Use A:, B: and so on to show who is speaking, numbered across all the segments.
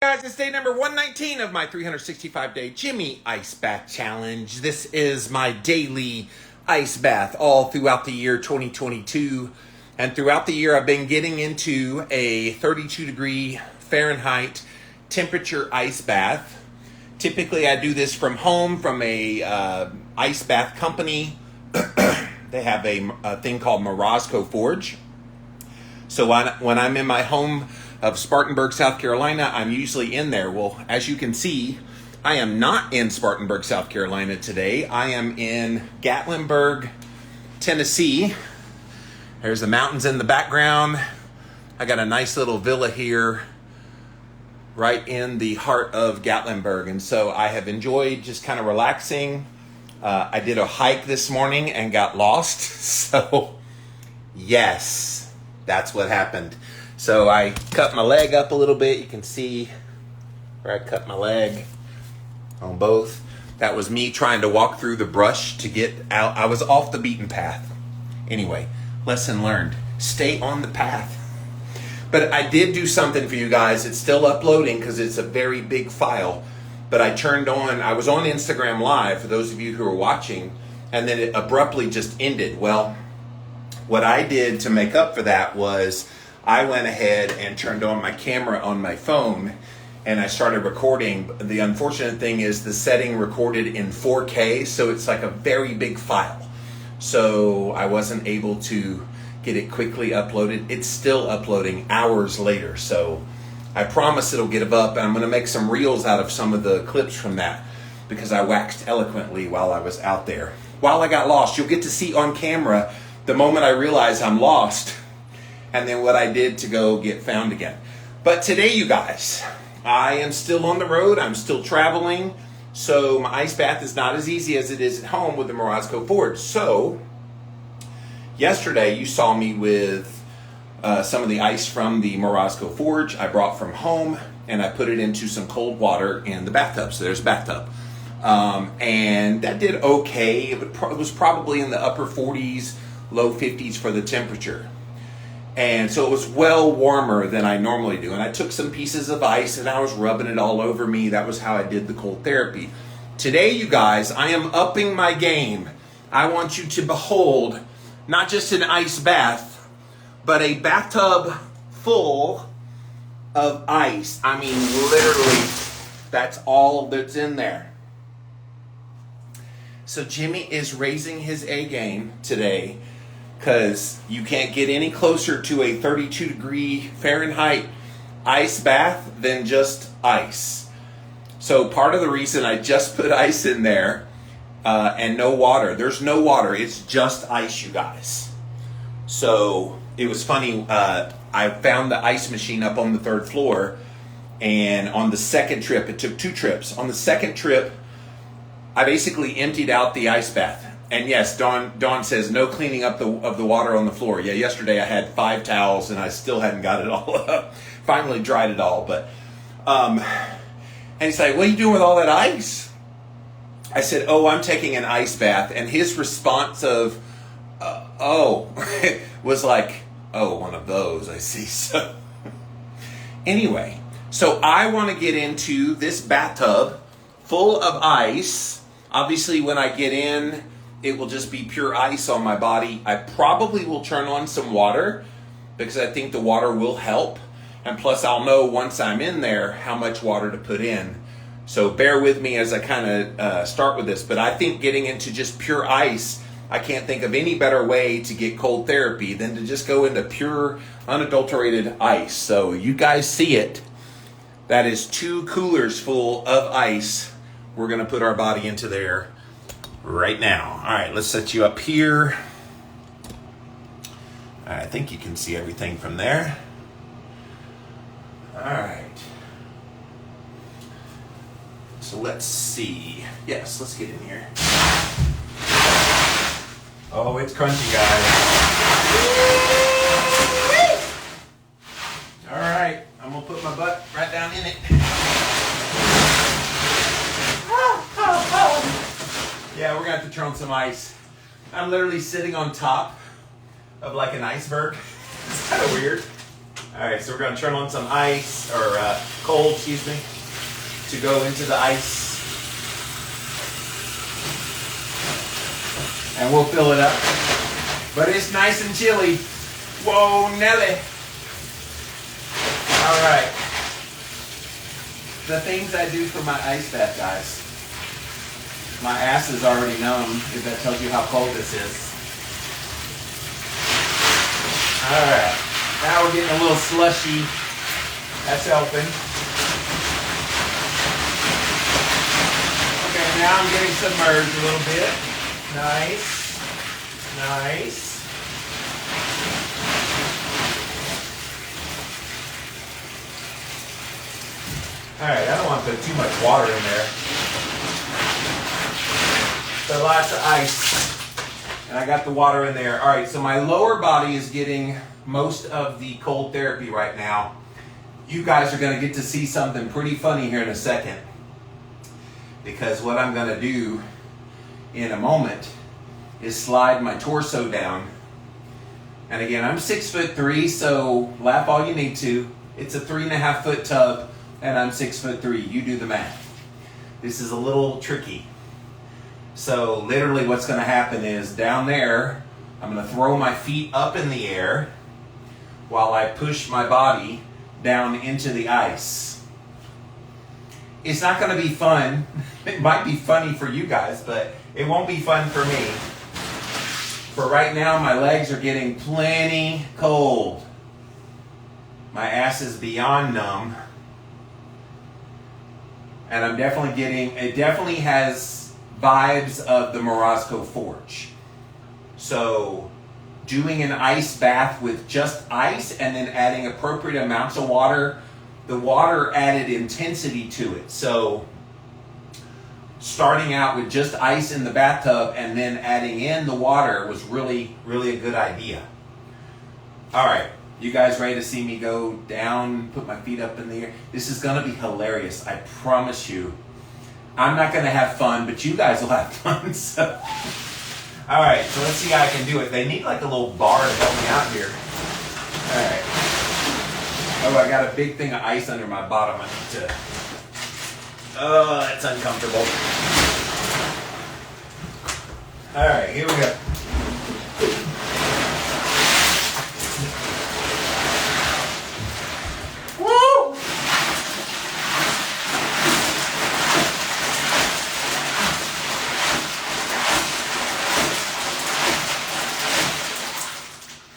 A: Guys, it's day number 119 of my 365-day Jimmy Ice Bath Challenge. This is my daily ice bath all throughout the year 2022. And throughout the year, I've been getting into a 32-degree Fahrenheit temperature ice bath. Typically, I do this from home from a ice bath company. They have a thing called Morozco Forge. So when I'm in my home of Spartanburg, South Carolina, I'm usually in there. Well, as you can see, I am not in Spartanburg, South Carolina today. I am in Gatlinburg, Tennessee. There's the mountains in the background. I got a nice little villa here right in the heart of Gatlinburg. And so I have enjoyed just kind of relaxing. I did a hike this morning and got lost. So yes, that's what happened. So I cut my leg up a little bit. You can see where I cut my leg on both. That was me trying to walk through the brush to get out. I was off the beaten path. Anyway, lesson learned. Stay on the path. But I did do something for you guys. It's still uploading because it's a very big file. But I was on Instagram Live for those of you who are watching, and then it abruptly just ended. Well, what I did to make up for that was I went ahead and turned on my camera on my phone and I started recording. The unfortunate thing is the setting recorded in 4K, so it's like a very big file. So I wasn't able to get it quickly uploaded. It's still uploading hours later. So I promise it'll get up, and I'm going to make some reels out of some of the clips from that because I waxed eloquently while I was out there. While I got lost, you'll get to see on camera the moment I realize I'm lost, and then what I did to go get found again. But today, you guys, I am still on the road. I'm still traveling. So my ice bath is not as easy as it is at home with the Morozco Forge. So yesterday, you saw me with some of the ice from the Morozco Forge I brought from home, and I put it into some cold water in the bathtub. So there's a bathtub. And that did okay. It was probably in the upper 40s, low 50s for the temperature. And so it was well warmer than I normally do. And I took some pieces of ice and I was rubbing it all over me. That was how I did the cold therapy. Today, you guys, I am upping my game. I want you to behold not just an ice bath, but a bathtub full of ice. I mean, literally, that's all that's in there. So Jimmy is raising his A game today, because you can't get any closer to a 32-degree Fahrenheit ice bath than just ice. So part of the reason I just put ice in there and no water. There's no water. It's just ice, you guys. So it was funny. I found the ice machine up on the third floor. And on the second trip, it took 2 trips. On the second trip, I basically emptied out the ice bath. And yes, Dawn says no cleaning up of the water on the floor. Yeah, yesterday I had 5 towels and I still hadn't got it all up. Finally dried it all, but and he's like, "What are you doing with all that ice?" I said, "Oh, I'm taking an ice bath." And his response of "Oh," was like, "Oh, one of those, I see." So anyway, so I want to get into this bathtub full of ice. Obviously, when I get in, it will just be pure ice on my body. I probably will turn on some water because I think the water will help. And plus, I'll know once I'm in there how much water to put in. So bear with me as I kind of start with this. But I think getting into just pure ice, I can't think of any better way to get cold therapy than to just go into pure, unadulterated ice. So you guys see it. That is 2 coolers full of ice. We're going to put our body into there right now. All right, let's set you up here. I think you can see everything from there. All right. So let's see. Yes, let's get in here. Oh, it's crunchy, guys. All right, I'm gonna put my butt right down in it. Yeah, we're gonna have to turn on some ice. I'm literally sitting on top of like an iceberg. It's kind of weird. All right, so we're gonna turn on some ice or cold, excuse me, to go into the ice. And we'll fill it up. But it's nice and chilly. Whoa, Nelly. All right. The things I do for my ice bath, guys. My ass is already numb, if that tells you how cold this is. All right. Now we're getting a little slushy. That's helping. Okay, now I'm getting submerged a little bit. Nice. Nice. All right, I don't want to put too much water in there. So lots of ice. And I got the water in there. All right, so my lower body is getting most of the cold therapy right now. You guys are going to get to see something pretty funny here in a second. Because what I'm going to do in a moment is slide my torso down. And again, I'm 6'3", so laugh all you need to. It's a 3.5 foot tub, and I'm 6'3". You do the math. This is a little tricky. So literally what's going to happen is down there, I'm going to throw my feet up in the air while I push my body down into the ice. It's not going to be fun. It might be funny for you guys, but it won't be fun for me. For right now, my legs are getting plenty cold. My ass is beyond numb. And I'm definitely getting, it definitely has vibes of the Morosco Forge. So doing an ice bath with just ice and then adding appropriate amounts of water, the water added intensity to it. So starting out with just ice in the bathtub and then adding in the water was really, really a good idea. All right, you guys ready to see me go down, put my feet up in the air? This is gonna be hilarious, I promise you. I'm not gonna have fun, but you guys will have fun, so. All right, so let's see how I can do it. They need like a little bar to help me out here. All right. Oh, I got a big thing of ice under my bottom. I need to. Oh, that's uncomfortable. All right, here we go. Woo!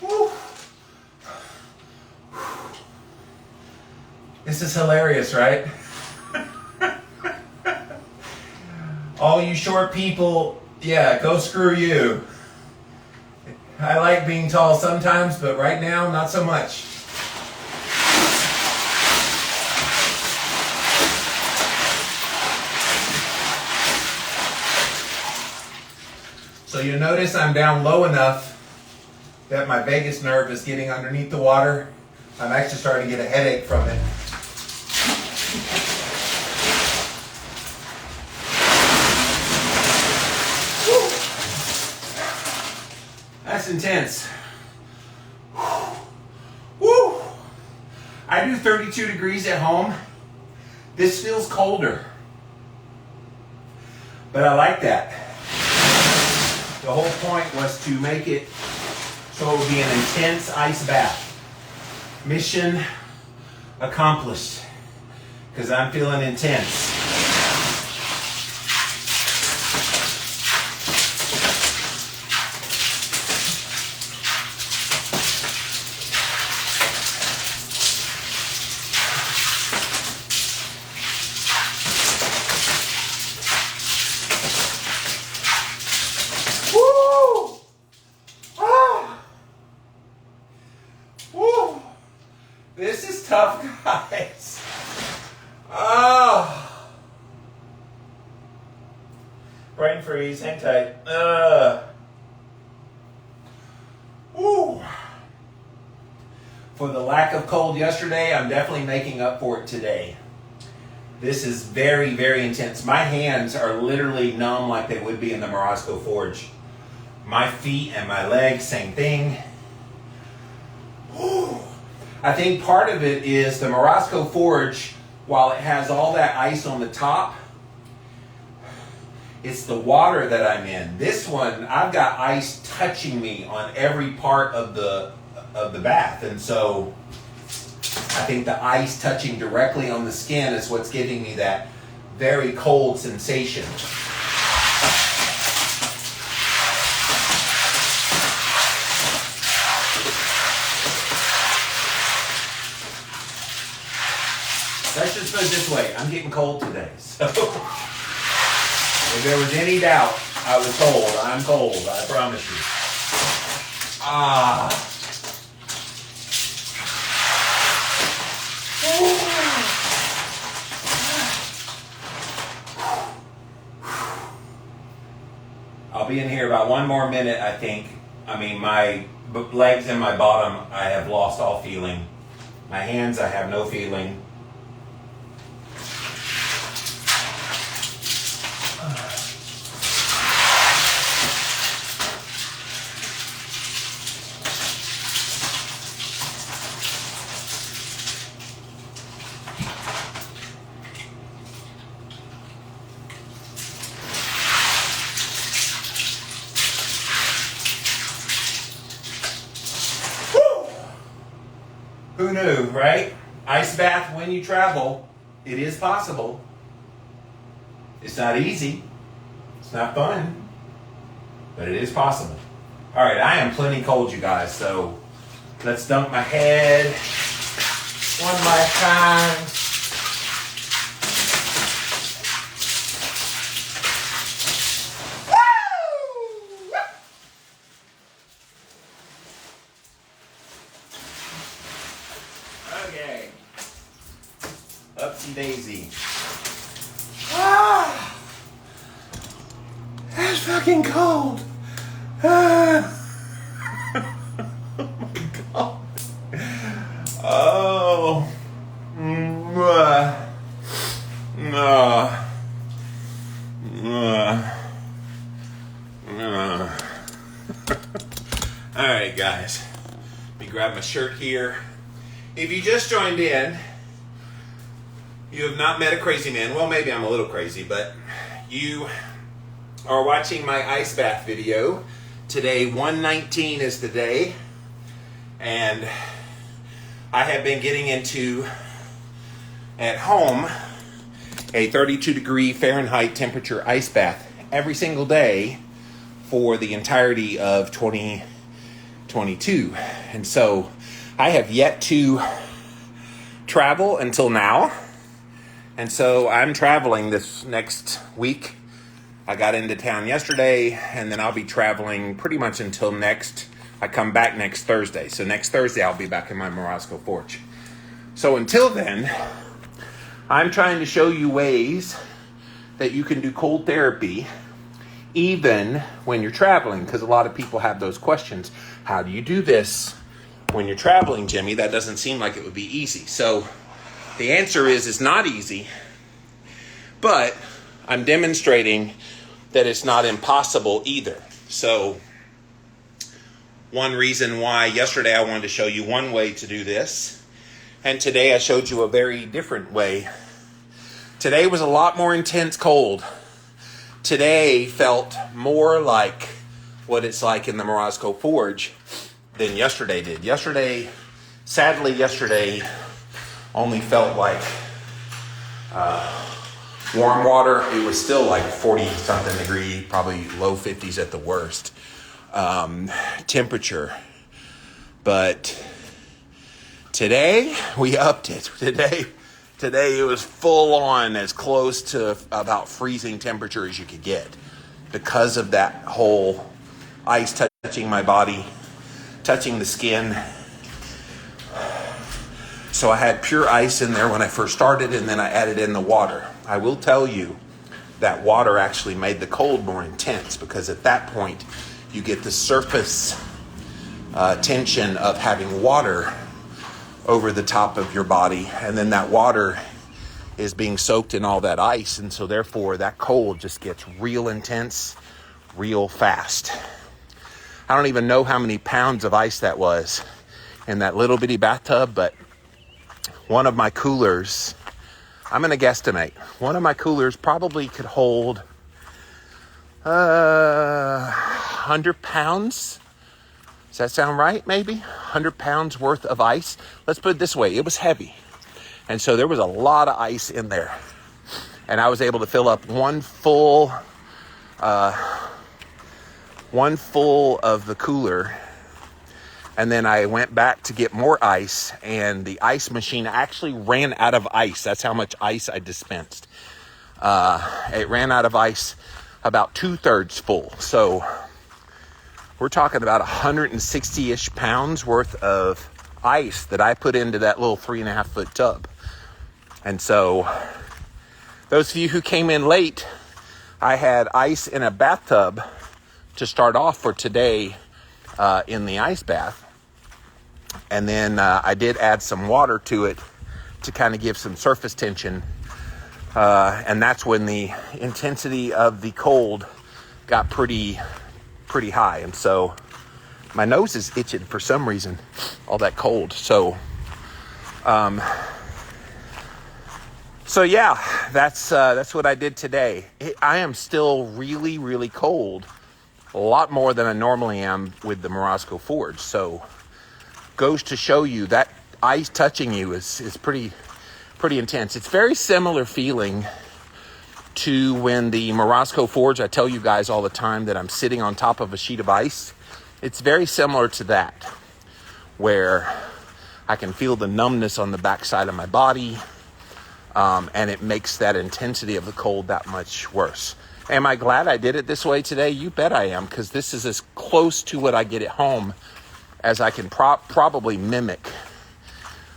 A: Woo! This is hilarious, right? All you short people, yeah, go screw you. I like being tall sometimes, but right now, not so much. So you notice I'm down low enough that my vagus nerve is getting underneath the water. I'm actually starting to get a headache from it. That's intense. Woo! I do 32 degrees at home. This feels colder. But I like that. The whole point was to make it so it would be an intense ice bath. Mission accomplished. Because I'm feeling intense. This is tough, guys. Oh. Brain freeze, hang tight. Woo. For the lack of cold yesterday, I'm definitely making up for it today. This is very, very intense. My hands are literally numb like they would be in the Morosco Forge. My feet and my legs, same thing. Woo. I think part of it is the Morosco Forge while it has all that ice on the top, it's the water that I'm in. This one, I've got ice touching me on every part of the bath. And so I think the ice touching directly on the skin is what's giving me that very cold sensation. Let's just put it this way, I'm getting cold today, so if there was any doubt, I was cold. I'm cold, I promise you. I'll be in here about 1 more minute, I think. I mean, my legs and my bottom, I have lost all feeling. My hands, I have no feeling. Who knew, right? Ice bath when you travel. It is possible. It's not easy. It's not fun. But it is possible. All right, I am plenty cold, you guys. So let's dunk my head one last time. Okay. Upsy daisy. That's fucking cold. Oh my god. Oh. All right, guys. Let me grab my shirt here. If you just joined in, you have not met a crazy man. Well, maybe I'm a little crazy, but you are watching my ice bath video. Today, 119 is the day, and I have been getting into, at home, a 32 degree Fahrenheit temperature ice bath every single day for the entirety of 2022. And so I have yet to travel until now. And so I'm traveling this next week. I got into town yesterday, and then I'll be traveling pretty much until I come back next Thursday. So next Thursday, I'll be back in my Marasco Forge. So until then, I'm trying to show you ways that you can do cold therapy even when you're traveling, because a lot of people have those questions. How do you do this when you're traveling, Jimmy? That doesn't seem like it would be easy. So the answer is it's not easy, but I'm demonstrating that it's not impossible either. So one reason why yesterday I wanted to show you one way to do this, and today I showed you a very different way. Today was a lot more intense cold. Today felt more like what it's like in the Marasco Forge than yesterday did. Sadly, yesterday only felt like warm water. It was still like 40-something degree, probably low 50s at the worst temperature. But today, we upped it. Today it was full on, as close to about freezing temperature as you could get, because of that whole ice touching my body, touching the skin. So I had pure ice in there when I first started, and then I added in the water. I will tell you that water actually made the cold more intense, because at that point you get the surface tension of having water over the top of your body, and then that water is being soaked in all that ice, and so therefore that cold just gets real intense real fast. I don't even know how many pounds of ice that was in that little bitty bathtub, but one of my coolers I'm going to guesstimate. One of my coolers probably could hold 100 pounds. Does that sound right? Maybe 100 pounds worth of ice. Let's put it this way. It was heavy. And so there was a lot of ice in there. And I was able to fill up one full of the cooler. And then I went back to get more ice, and the ice machine actually ran out of ice. That's how much ice I dispensed. It ran out of ice about 2/3 full. So we're talking about 160-ish pounds worth of ice that I put into that little 3.5-foot tub. And so those of you who came in late, I had ice in a bathtub to start off for today in the ice bath. And then I did add some water to it to kind of give some surface tension. And that's when the intensity of the cold got pretty high. And so my nose is itching for some reason, all that cold. So yeah, that's what I did today. I am still really, really cold. A lot more than I normally am with the Morosco Forge. So goes to show you that ice touching you is pretty intense. It's very similar feeling to when the Morosco Forge, I tell you guys all the time that I'm sitting on top of a sheet of ice. It's very similar to that, where I can feel the numbness on the backside of my body, and it makes that intensity of the cold that much worse. Am I glad I did it this way today? You bet I am, because this is as close to what I get at home as I can probably mimic.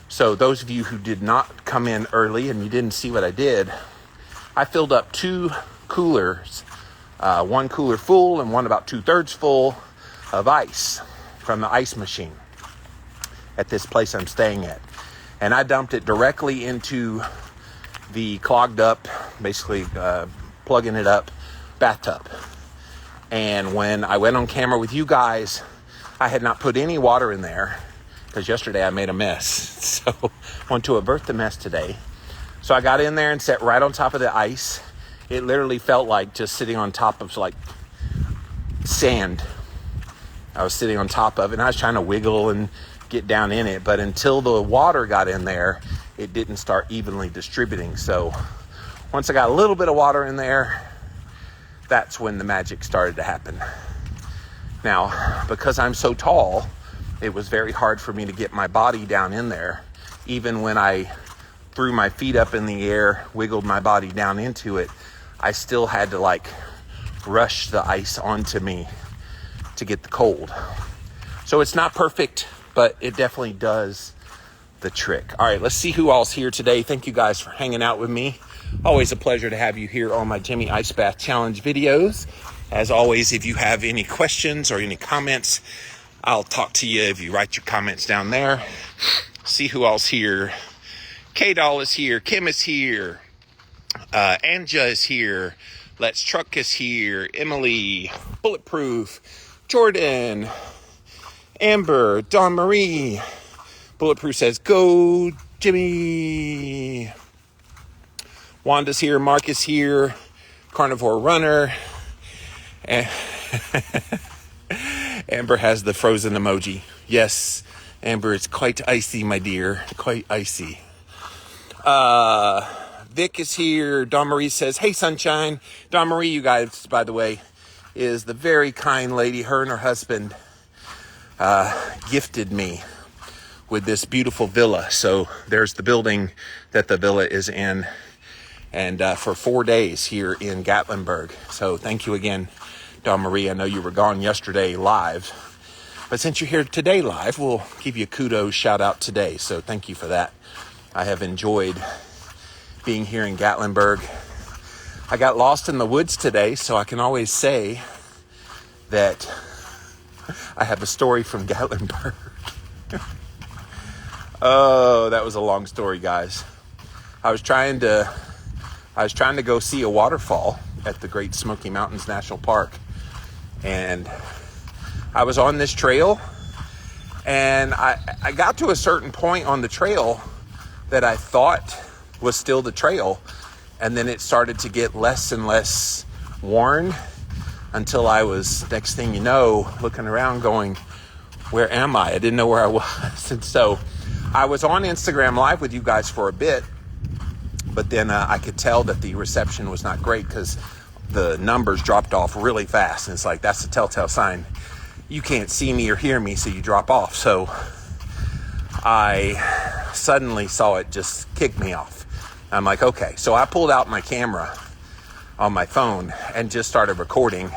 A: So those of you who did not come in early and you didn't see what I did, I filled up 2 coolers, one cooler full and one about 2/3 full of ice from the ice machine at this place I'm staying at. And I dumped it directly into the clogged up, basically plugging it up, bathtub. And when I went on camera with you guys, I had not put any water in there because yesterday I made a mess. So I want to avert the mess today. So I got in there and sat right on top of the ice. It literally felt like just sitting on top of like sand. I was sitting on top of it and I was trying to wiggle and get down in it. But until the water got in there, it didn't start evenly distributing. So once I got a little bit of water in there, that's when the magic started to happen. Now, because I'm so tall, it was very hard for me to get my body down in there. Even when I threw my feet up in the air, wiggled my body down into it, I still had to like rush the ice onto me to get the cold. So it's not perfect, but it definitely does the trick. All right, let's see who all's here today. Thank you guys for hanging out with me. Always a pleasure to have you here on my Jimmy Ice Bath Challenge videos. As always, if you have any questions or any comments, I'll talk to you if you write your comments down there. See who all's here. K-Doll is here. Kim is here. Anja is here. Let's Truck is here. Emily, Bulletproof, Jordan, Amber, Dawn Marie. Bulletproof says, go Jimmy. Wanda's here. Mark is here. Carnivore Runner. Amber has the frozen emoji. Yes, Amber, it's quite icy, my dear. Quite icy. Vic is here. Dawn Marie says, hey, sunshine. Dawn Marie, you guys, by the way, is the very kind lady. Her and her husband gifted me with this beautiful villa. So there's the building that the villa is in. And for 4 days here in Gatlinburg. So thank you again, Dawn Marie. I know you were gone yesterday live. But since you're here today live, we'll give you a kudos shout out today. So thank you for that. I have enjoyed being here in Gatlinburg. I got lost in the woods today, so I can always say that I have a story from Gatlinburg. Oh, that was a long story, guys. I was trying to go see a waterfall at the Great Smoky Mountains National Park. And I was on this trail, and I got to a certain point on the trail that I thought was still the trail. And then it started to get less and less worn until I was, next thing you know, looking around going, where am I? I didn't know where I was. And so I was on Instagram Live with you guys for a bit, but then I could tell that the reception was not great because the numbers dropped off really fast. And it's like, that's a telltale sign. You can't see me or hear me, so you drop off. So I suddenly saw it just kick me off. I'm like, okay. So I pulled out my camera on my phone and just started recording.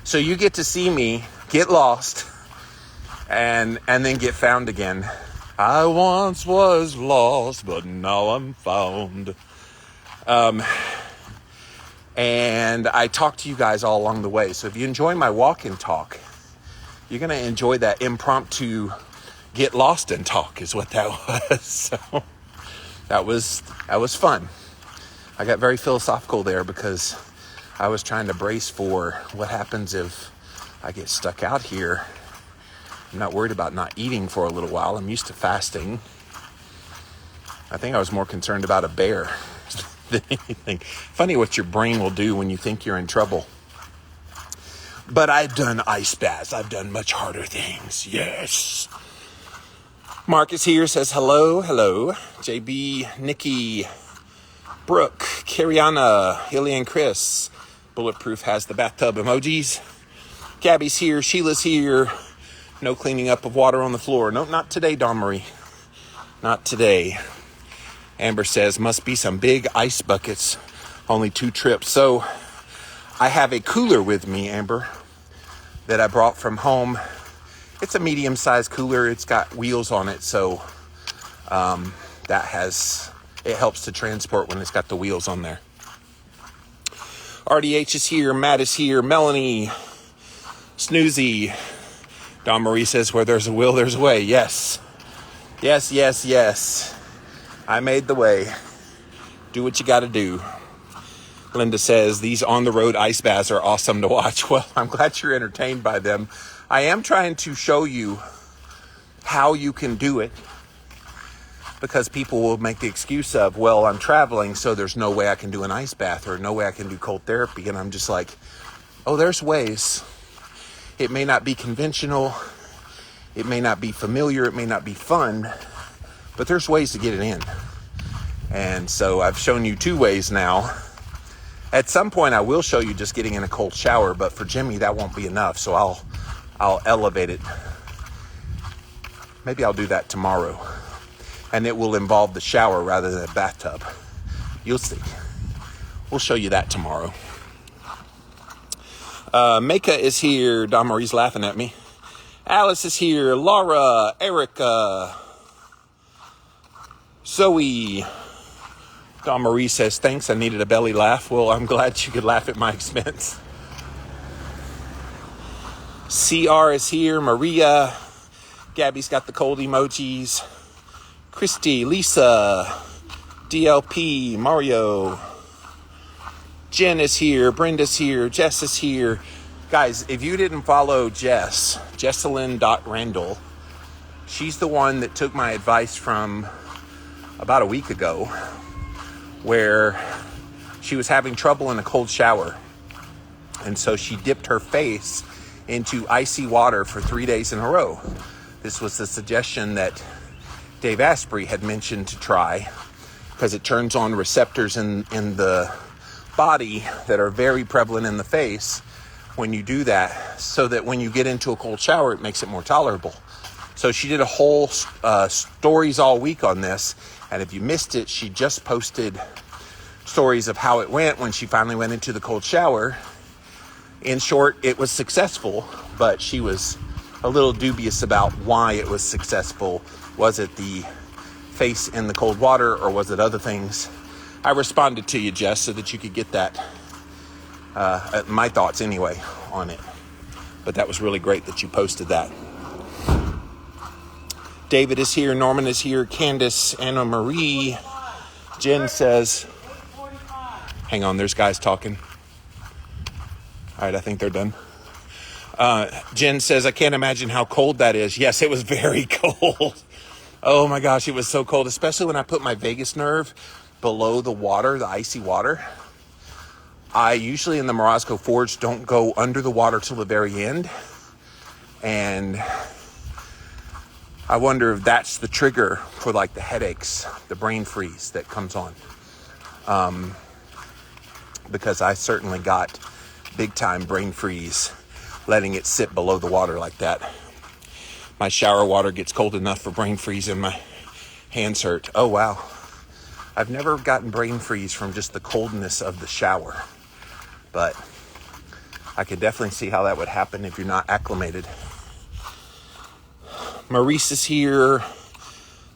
A: So you get to see me get lost and then get found again. I once was lost, but now I'm found. And I talk to you guys all along the way. So if you enjoy my walk and talk, you're going to enjoy that impromptu get lost and talk is what that was. So that was fun. I got very philosophical there because I was trying to brace for what happens if I get stuck out here. I'm not worried about not eating for a little while. I'm used to fasting. I think I was more concerned about a bear than anything. Funny what your brain will do when you think you're in trouble. But I've done ice baths. I've done much harder things. Yes. Marcus here says hello. JB, Nikki, Brooke, Kariana, Hilly and Chris. Bulletproof has the bathtub emojis. Gabby's here. Sheila's here. No cleaning up of water on the floor. Nope, not today, Dawn Marie. Not today. Amber says, must be some big ice buckets. Only 2 trips. So I have a cooler with me, Amber, that I brought from home. It's a medium-sized cooler. It's got wheels on it, so it helps to transport when it's got the wheels on there. RDH is here. Matt is here. Melanie. Snoozy. Dawn Marie says, where there's a will, there's a way. Yes. Yes. I made the way. Do what you got to do. Linda says, these on-the-road ice baths are awesome to watch. Well, I'm glad you're entertained by them. I am trying to show you how you can do it because people will make the excuse of, well, I'm traveling, so there's no way I can do an ice bath or no way I can do cold therapy. And I'm just like, oh, there's ways. It may not be conventional. It may not be familiar. It may not be fun, but there's ways to get it in. And so I've shown you 2 ways now. At some point, I will show you just getting in a cold shower, but for Jimmy, that won't be enough. So I'll elevate it. Maybe I'll do that tomorrow. And it will involve the shower rather than a bathtub. You'll see. We'll show you that tomorrow. Meka is here. Dawn Marie's laughing at me. Alice is here. Laura, Erica, Zoe. Dawn Marie says, thanks, I needed a belly laugh. Well, I'm glad you could laugh at my expense. CR is here. Maria. Gabby's got the cold emojis. Christy, Lisa, DLP, Mario. Jen is here. Brenda's here. Jess is here. Guys, if you didn't follow Jess, Jessalyn.Randall, she's the one that took my advice from about a week ago where she was having trouble in a cold shower. And so she dipped her face into icy water for 3 days in a row. This was the suggestion that Dave Asprey had mentioned to try because it turns on receptors in the body that are very prevalent in the face when you do that, so that when you get into a cold shower, it makes it more tolerable. So she did a whole stories all week on this. And if you missed it, she just posted stories of how it went when she finally went into the cold shower. In short, it was successful, but she was a little dubious about why it was successful. Was it the face in the cold water or was it other things? I responded to you, Jess, so that you could get that, my thoughts anyway on it. But that was really great that you posted that. David is here. Norman is here. Candace, Anna Marie. Jen says, hang on, there's guys talking. All right, I think they're done. Jen says, I can't imagine how cold that is. Yes, it was very cold. Oh my gosh, it was so cold, especially when I put my vagus nerve below the water, the icy water. I usually in the Morosco Forge don't go under the water till the very end. And I wonder if that's the trigger for like the headaches, the brain freeze that comes on. Because I certainly got big time brain freeze letting it sit below the water like that. My shower water gets cold enough for brain freeze and my hands hurt. Oh wow. I've never gotten brain freeze from just the coldness of the shower. But I could definitely see how that would happen if you're not acclimated. Maurice is here.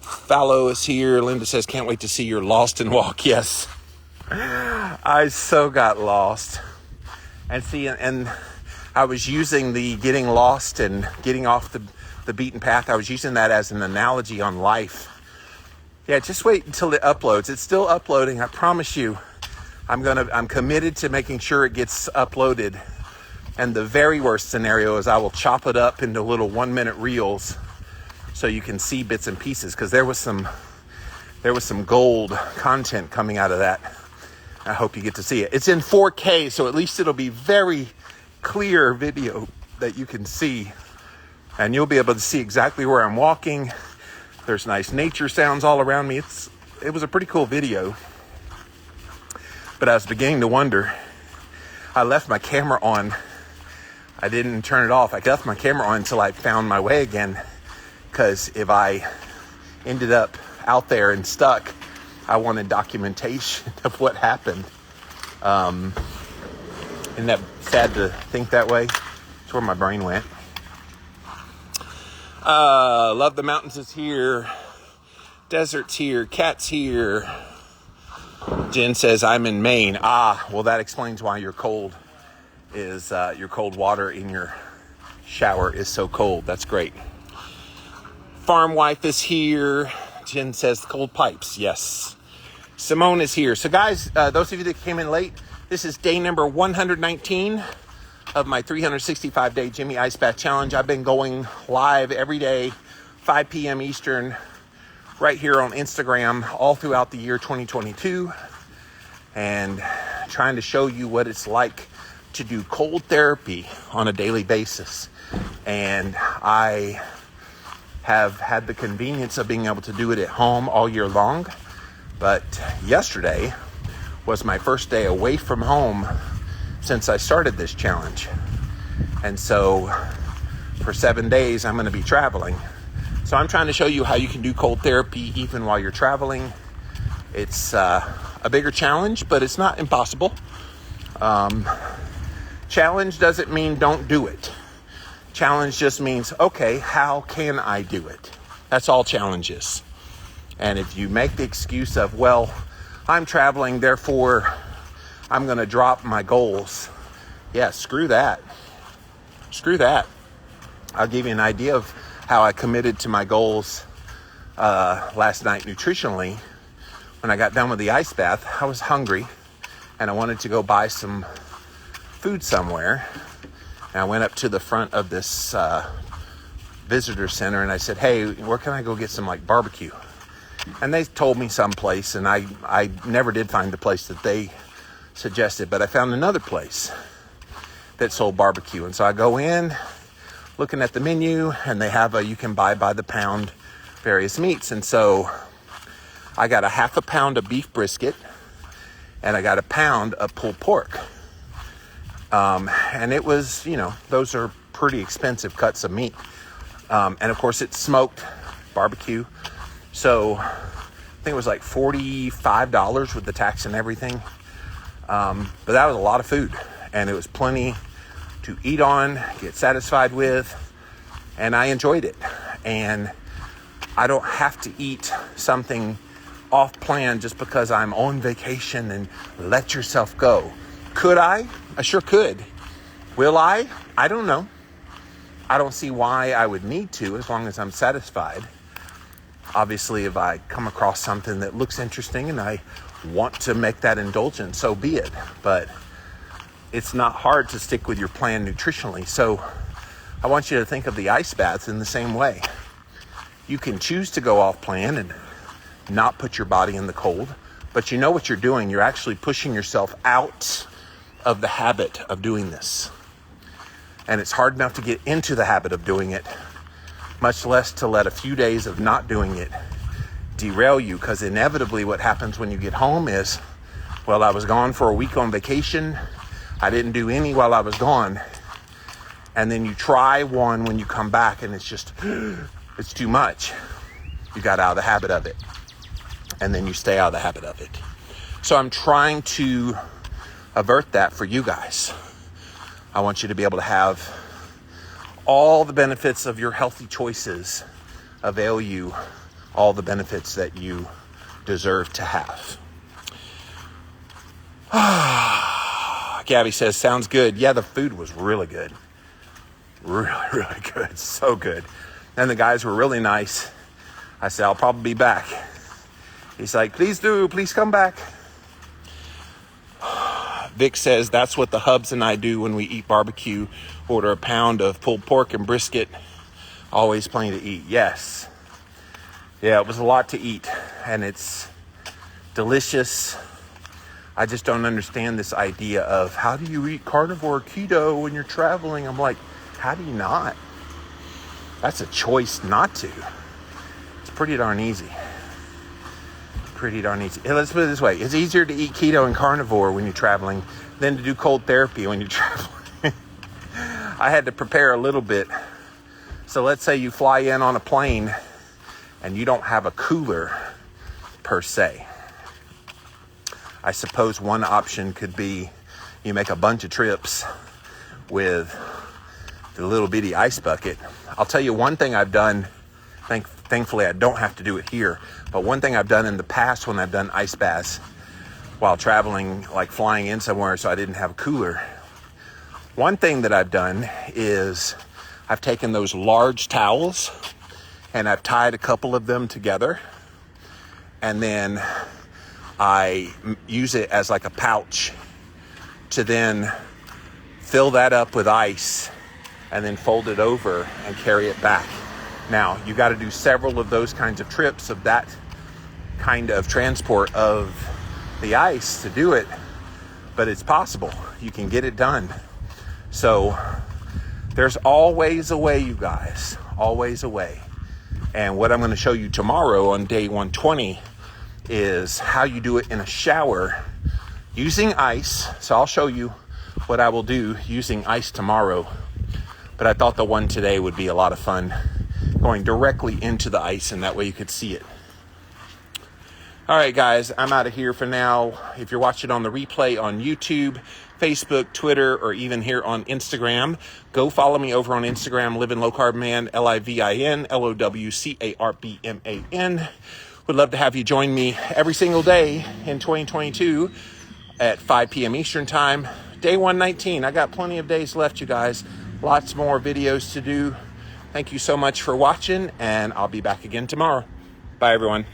A: Fallow is here. Linda says, can't wait to see your Lost and Walk. Yes. I so got lost. And I was using the getting lost and getting off the beaten path. I was using that as an analogy on life. Yeah, just wait until it uploads. It's still uploading. I promise you. I'm committed to making sure it gets uploaded. And the very worst scenario is I will chop it up into little 1-minute reels so you can see bits and pieces, because there was some gold content coming out of that. I hope you get to see it. It's in 4K, so at least it'll be very clear video that you can see. And you'll be able to see exactly where I'm walking. There's nice nature sounds all around me. It was a pretty cool video. But I was beginning to wonder. I left my camera on. I didn't turn it off. I left my camera on until I found my way again. Because if I ended up out there and stuck, I wanted documentation of what happened. Isn't that sad to think that way? That's where my brain went. Love the Mountains is here. Desert's here. Cat's here. Jen says, I'm in Maine. Well, that explains why your cold your cold water in your shower is so cold. That's great. Farm wife is here. Jen says cold pipes. Yes. Simone is here. So guys, those of you that came in late, this is day number 119 of my 365-day Jimmy Ice Bath Challenge. I've been going live every day, 5 p.m. Eastern, right here on Instagram all throughout the year 2022, and trying to show you what it's like to do cold therapy on a daily basis. And I have had the convenience of being able to do it at home all year long, but yesterday was my first day away from home since I started this challenge. And so for 7 days I'm going to be traveling. So I'm trying to show you how you can do cold therapy even while you're traveling. It's a bigger challenge, but it's not impossible. Challenge doesn't mean don't do it. Challenge just means, okay, how can I do it? That's all challenge is. And if you make the excuse of, well, I'm traveling, therefore I'm going to drop my goals. Yeah, screw that. Screw that. I'll give you an idea of how I committed to my goals last night nutritionally. When I got done with the ice bath, I was hungry and I wanted to go buy some food somewhere. And I went up to the front of this visitor center and I said, hey, where can I go get some like barbecue? And they told me someplace, and I never did find the place that they suggested, but I found another place that sold barbecue. And so I go in, looking at the menu, and they have you can buy by the pound various meats. And so I got a half a pound of beef brisket, and I got a pound of pulled pork. And it was, those are pretty expensive cuts of meat. And of course it's smoked barbecue. So I think it was like $45 with the tax and everything. But that was a lot of food, and it was plenty to eat on, get satisfied with, and I enjoyed it. And I don't have to eat something off plan just because I'm on vacation, and let yourself go. Could I? I sure could. Will I? I don't know. I don't see why I would need to, as long as I'm satisfied. Obviously, if I come across something that looks interesting and I want to make that indulgent, so be it. But it's not hard to stick with your plan nutritionally. So I want you to think of the ice baths in the same way. You can choose to go off plan and not put your body in the cold, But you know what you're doing. You're actually pushing yourself out of the habit of doing this. And it's hard enough to get into the habit of doing it, much less to let a few days of not doing it derail you. Because inevitably what happens when you get home is, well, I was gone for a week on vacation. I didn't do any while I was gone. And then you try one when you come back and it's just, it's too much. You got out of the habit of it. And then you stay out of the habit of it. So I'm trying to avert that for you guys. I want you to be able to have all the benefits of your healthy choices avail you all the benefits that you deserve to have. Gabby says, sounds good. Yeah, the food was really good. Really, really good. So good. And the guys were really nice. I said, I'll probably be back. He's like, please do. Please come back. Vic says, that's what the hubs and I do when we eat barbecue. Order a pound of pulled pork and brisket. Always plenty to eat. Yes. Yeah, it was a lot to eat. And it's delicious. I just don't understand this idea of how do you eat carnivore keto when you're traveling? I'm like, how do you not? That's a choice not to. It's pretty darn easy. Pretty darn easy. Let's put it this way. It's easier to eat keto and carnivore when you're traveling than to do cold therapy when you're traveling. I had to prepare a little bit. So let's say you fly in on a plane and you don't have a cooler per se. I suppose one option could be you make a bunch of trips with the little bitty ice bucket. I'll tell you one thing I've done. Thankfully, I don't have to do it here. But one thing I've done in the past when I've done ice baths while traveling, like flying in somewhere so I didn't have a cooler. One thing that I've done is I've taken those large towels and I've tied a couple of them together. And then I use it as like a pouch to then fill that up with ice and then fold it over and carry it back. Now, you got to do several of those kinds of trips of that kind of transport of the ice to do it, but it's possible. You can get it done. So there's always a way, you guys, always a way. And what I'm going to show you tomorrow on day 120 is how you do it in a shower using ice. So I'll show you what I will do using ice tomorrow. But I thought the one today would be a lot of fun, going directly into the ice, and that way you could see it. All right, guys, I'm out of here for now. If you're watching on the replay on YouTube, Facebook, Twitter, or even here on Instagram, go follow me over on Instagram, Living Low Carb Man, LIVIN LOWCARBMAN. Would love to have you join me every single day in 2022 at 5 p.m. Eastern Time. Day 119. I got plenty of days left, you guys. Lots more videos to do. Thank you so much for watching, and I'll be back again tomorrow. Bye, everyone.